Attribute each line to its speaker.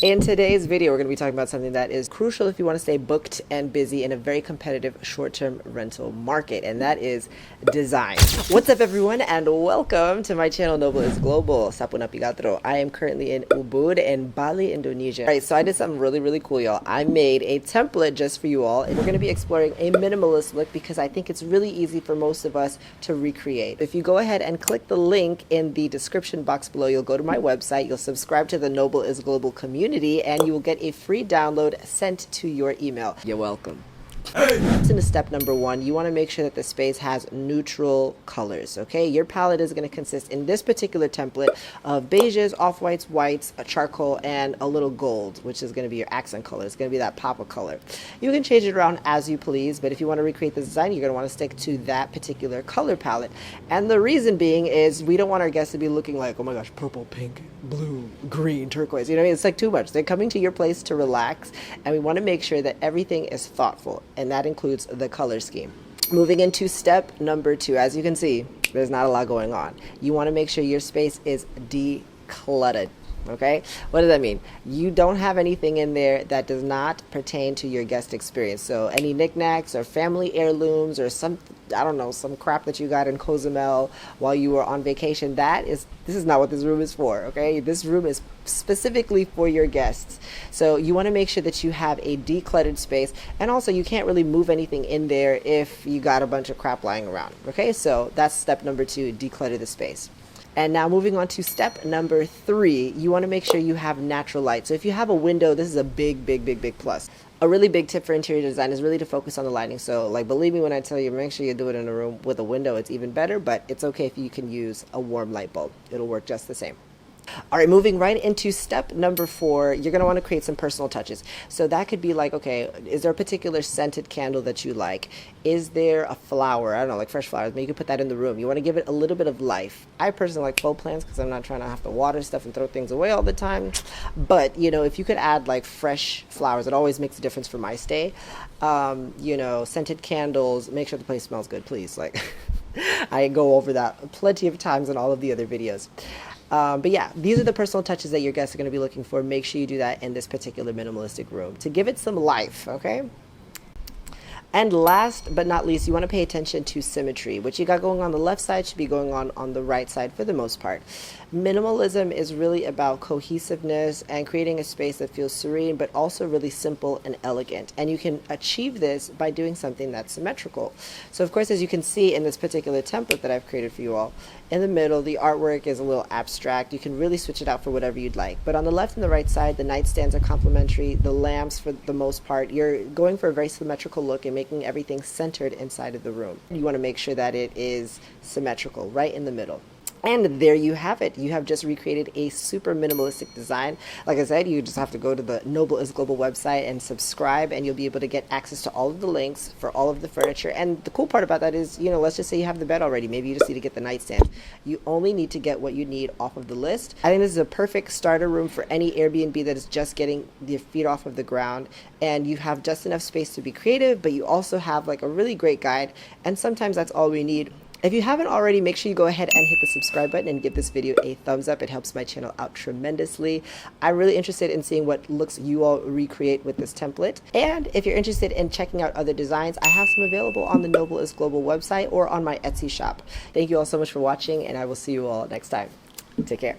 Speaker 1: In today's video, we're going to be talking about something that is crucial if you want to stay booked and busy in a very competitive short-term rental market, and that is design. What's up, everyone, and welcome to my channel, Noble is Global. Sapuna Pigatro. I am currently in Ubud in Bali, Indonesia. All right, so I did something really cool, y'all. I made a template just for you all, and we're going to be exploring a minimalist look because I think it's really easy for most of us to recreate. If you go ahead and click the link in the description box below, you'll go to my website, you'll subscribe to the Noble is Global community, and you will get a free download sent to your email. You're welcome. Into step number one, you want to make sure that the space has neutral colors. Okay, your palette is going to consist in this particular template of beiges, off-whites, whites, a charcoal, and a little gold, which is going to be your accent color. It's going to be that pop of color. You can change it around as you please, but if you want to recreate the design, you're going to want to stick to that particular color palette. And the reason being is we don't want our guests to be looking like, oh my gosh, purple, pink, blue, green, turquoise. You know what I mean? It's like too much. They're coming to your place to relax, and we want to make sure that everything is thoughtful, and that includes the color scheme. Moving into step number two, as you can see, there's not a lot going on. You want to make sure your space is decluttered. Okay, what does that mean? You don't have anything in there that does not pertain to your guest experience. So any knickknacks or family heirlooms or some, I don't know, some crap that you got in Cozumel while you were on vacation, this is not what this room is for. Okay, this room is specifically for your guests. So you want to make sure that you have a decluttered space, and also you can't really move anything in there if you got a bunch of crap lying around. Okay, so that's step number two, declutter the space. And now moving on to step number three, you want to make sure you have natural light. So if you have a window, this is a big plus. A really big tip for interior design is really to focus on the lighting. So like, believe me when I tell you, make sure you do it in a room with a window. It's even better, but it's okay if you can use a warm light bulb. It'll work just the same. All right, moving right into step number four, you're going to want to create some personal touches. So that could be like, okay, is there a particular scented candle that you like? Is there a flower? I don't know, like fresh flowers. Maybe you can put that in the room. You want to give it a little bit of life. I personally like faux plants because I'm not trying to have to water stuff and throw things away all the time. But, you know, if you could add like fresh flowers, it always makes a difference for my stay. You know, scented candles, make sure the place smells good, please. Like, I go over that plenty of times in all of the other videos. But yeah, these are the personal touches that your guests are going to be looking for. Make sure you do that in this particular minimalistic room to give it some life, okay? And last but not least, you want to pay attention to symmetry. What you got going on the left side should be going on the right side for the most part. Minimalism is really about cohesiveness and creating a space that feels serene, but also really simple and elegant. And you can achieve this by doing something that's symmetrical. So of course, as you can see in this particular template that I've created for you all, in the middle, the artwork is a little abstract. You can really switch it out for whatever you'd like. But on the left and the right side, the nightstands are complementary. The lamps, for the most part, you're going for a very symmetrical look and making everything centered inside of the room. You want to make sure that it is symmetrical, right in the middle. And there you have it. You have just recreated a super minimalistic design. Like I said, you just have to go to the Noble is Global website and subscribe, and you'll be able to get access to all of the links for all of the furniture. And the cool part about that is, you know, let's just say you have the bed already. Maybe you just need to get the nightstand. You only need to get what you need off of the list. I think this is a perfect starter room for any Airbnb that is just getting their feet off of the ground. And you have just enough space to be creative, but you also have like a really great guide. And sometimes that's all we need. If you haven't already, make sure you go ahead and hit the subscribe button and give this video a thumbs up. It helps my channel out tremendously. I'm really interested in seeing what looks you all recreate with this template. And if you're interested in checking out other designs, I have some available on the Noble is Global website or on my Etsy shop. Thank you all so much for watching, and I will see you all next time. Take care.